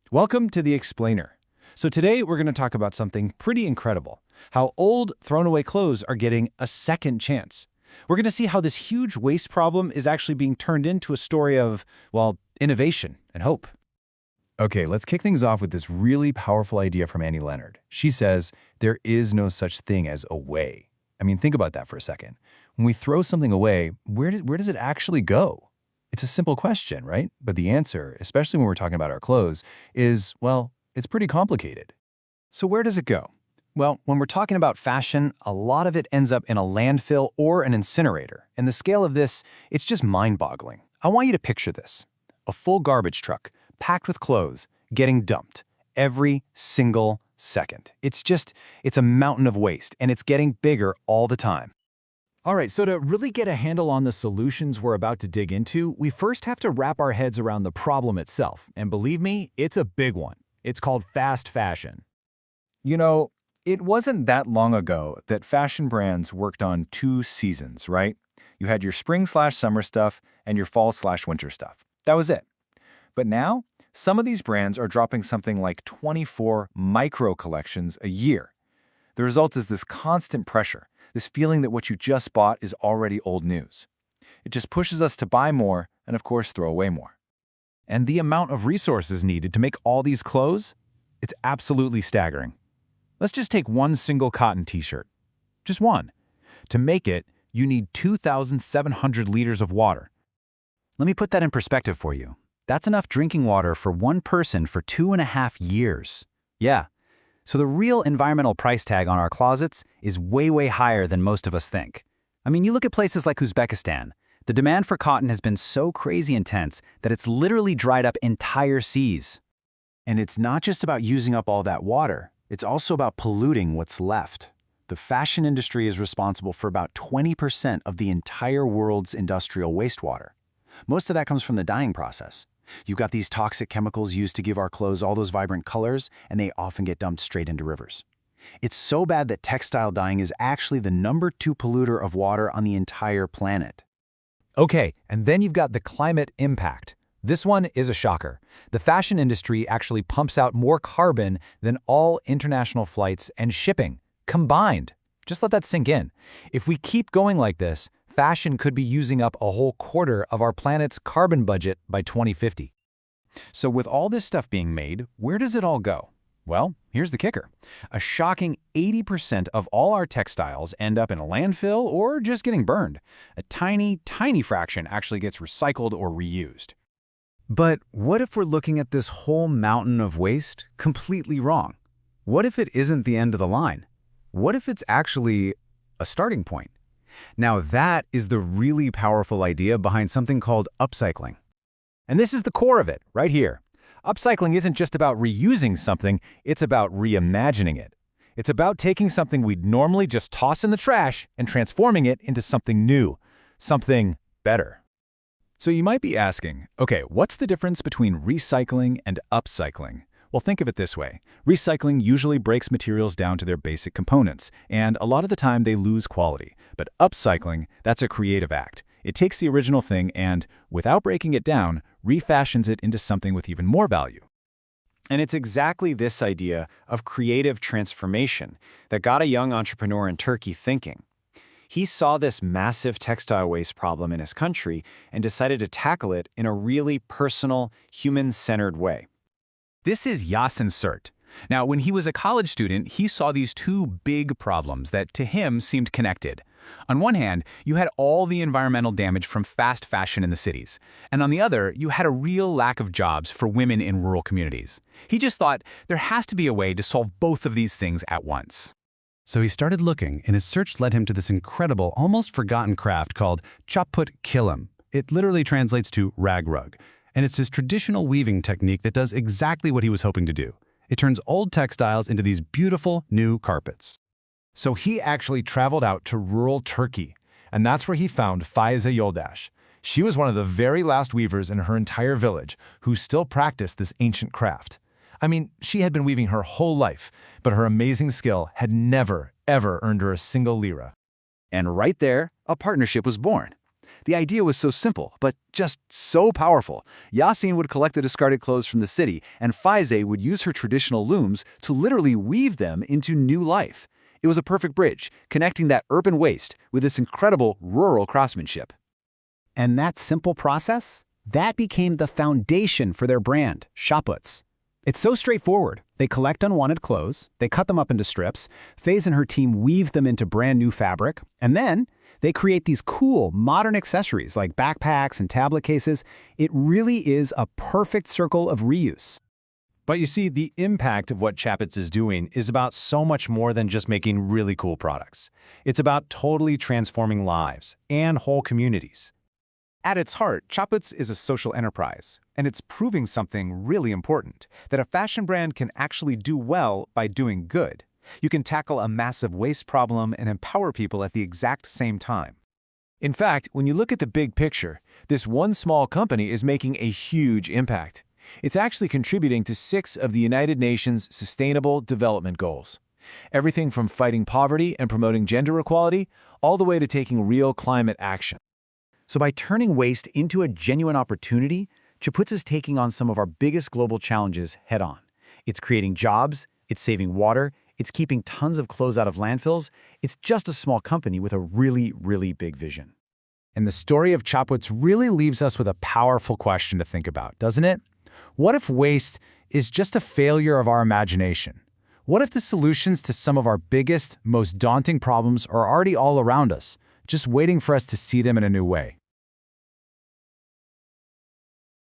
Welcome to The Explainer. So today we're going to talk about something pretty incredible, how old, thrown-away clothes are getting a second chance. We're going to see how this huge waste problem is actually being turned into a story of, well, innovation and hope. Okay, let's kick things off with this really powerful idea from Annie Leonard. She says, there is no such thing as away. I mean, think about that for a second. When we throw something away, where does it actually go? It's a simple question, right? But the answer, especially when we're talking about our clothes, is, well, it's pretty complicated. So where does it go? Well, when we're talking about fashion, a lot of it ends up in a landfill or an incinerator. And the scale of this, it's just mind-boggling. I want you to picture this. A full garbage truck, packed with clothes, getting dumped every single second. It's a mountain of waste, and it's getting bigger all the time. All right, so to really get a handle on the solutions we're about to dig into, we first have to wrap our heads around the problem itself. And believe me, it's a big one. It's called fast fashion. You know, it wasn't that long ago that fashion brands worked on two seasons, right? You had your spring/summer stuff and your fall/winter stuff. That was it. But now, some of these brands are dropping something like 24 micro collections a year. The result is this constant pressure, this feeling that what you just bought is already old news. It just pushes us to buy more and, of course, throw away more. And the amount of resources needed to make all these clothes, it's absolutely staggering. Let's just take one single cotton t-shirt. Just one. To make it, you need 2,700 liters of water. Let me put that in perspective for you. That's enough drinking water for one person for 2.5 years. Yeah. So the real environmental price tag on our closets is way, way higher than most of us think. I mean, you look at places like Uzbekistan. The demand for cotton has been so crazy intense that it's literally dried up entire seas. And it's not just about using up all that water. It's also about polluting what's left. The fashion industry is responsible for about 20% of the entire world's industrial wastewater. Most of that comes from the dyeing process. You've got these toxic chemicals used to give our clothes all those vibrant colors, and they often get dumped straight into rivers. It's so bad that textile dyeing is actually the #2 polluter of water on the entire planet. Okay, and then you've got the climate impact. This one is a shocker. The fashion industry actually pumps out more carbon than all international flights and shipping combined. Just let that sink in. If we keep going like this, fashion could be using up a whole quarter of our planet's carbon budget by 2050. So with all this stuff being made, where does it all go? Well, here's the kicker. A shocking 80% of all our textiles end up in a landfill or just getting burned. A tiny, tiny fraction actually gets recycled or reused. But what if we're looking at this whole mountain of waste completely wrong? What if it isn't the end of the line? What if it's actually a starting point? Now that is the really powerful idea behind something called upcycling. And this is the core of it, right here. Upcycling isn't just about reusing something, it's about reimagining it. It's about taking something we'd normally just toss in the trash and transforming it into something new, something better. So you might be asking, okay, what's the difference between recycling and upcycling? Well, think of it this way. Recycling usually breaks materials down to their basic components, and a lot of the time they lose quality. But upcycling, that's a creative act. It takes the original thing and, without breaking it down, refashions it into something with even more value. And it's exactly this idea of creative transformation that got a young entrepreneur in Turkey thinking. He saw this massive textile waste problem in his country and decided to tackle it in a really personal, human-centered way. This is Yasin Sert. Now, when he was a college student, he saw these two big problems that to him seemed connected. On one hand, you had all the environmental damage from fast fashion in the cities. And on the other, you had a real lack of jobs for women in rural communities. He just thought there has to be a way to solve both of these things at once. So he started looking, and his search led him to this incredible, almost forgotten craft called Chapputz. It literally translates to rag rug. And it's his traditional weaving technique that does exactly what he was hoping to do. It turns old textiles into these beautiful new carpets. So he actually traveled out to rural Turkey, and that's where he found Faiza Yoldaş. She was one of the very last weavers in her entire village who still practiced this ancient craft. I mean, she had been weaving her whole life, but her amazing skill had never, ever earned her a single lira. And right there, a partnership was born. The idea was so simple, but just so powerful. Yasin would collect the discarded clothes from the city, and Faize would use her traditional looms to literally weave them into new life. It was a perfect bridge, connecting that urban waste with this incredible rural craftsmanship. And that simple process? That became the foundation for their brand, Chapputz. It's so straightforward. They collect unwanted clothes, they cut them up into strips, Faize and her team weave them into brand new fabric, and then they create these cool, modern accessories like backpacks and tablet cases. It really is a perfect circle of reuse. But you see, the impact of what Chapputz is doing is about so much more than just making really cool products. It's about totally transforming lives and whole communities. At its heart, Chapputz is a social enterprise, and it's proving something really important, that a fashion brand can actually do well by doing good. You can tackle a massive waste problem and empower people at the exact same time. In fact, when you look at the big picture, this one small company is making a huge impact. It's actually contributing to 6 of the United Nations Sustainable Development Goals. Everything from fighting poverty and promoting gender equality, all the way to taking real climate action. So by turning waste into a genuine opportunity, Chapputz is taking on some of our biggest global challenges head-on. It's creating jobs, it's saving water, it's keeping tons of clothes out of landfills. It's just a small company with a really, really big vision. And the story of Chapputz really leaves us with a powerful question to think about, doesn't it? What if waste is just a failure of our imagination? What if the solutions to some of our biggest, most daunting problems are already all around us, just waiting for us to see them in a new way?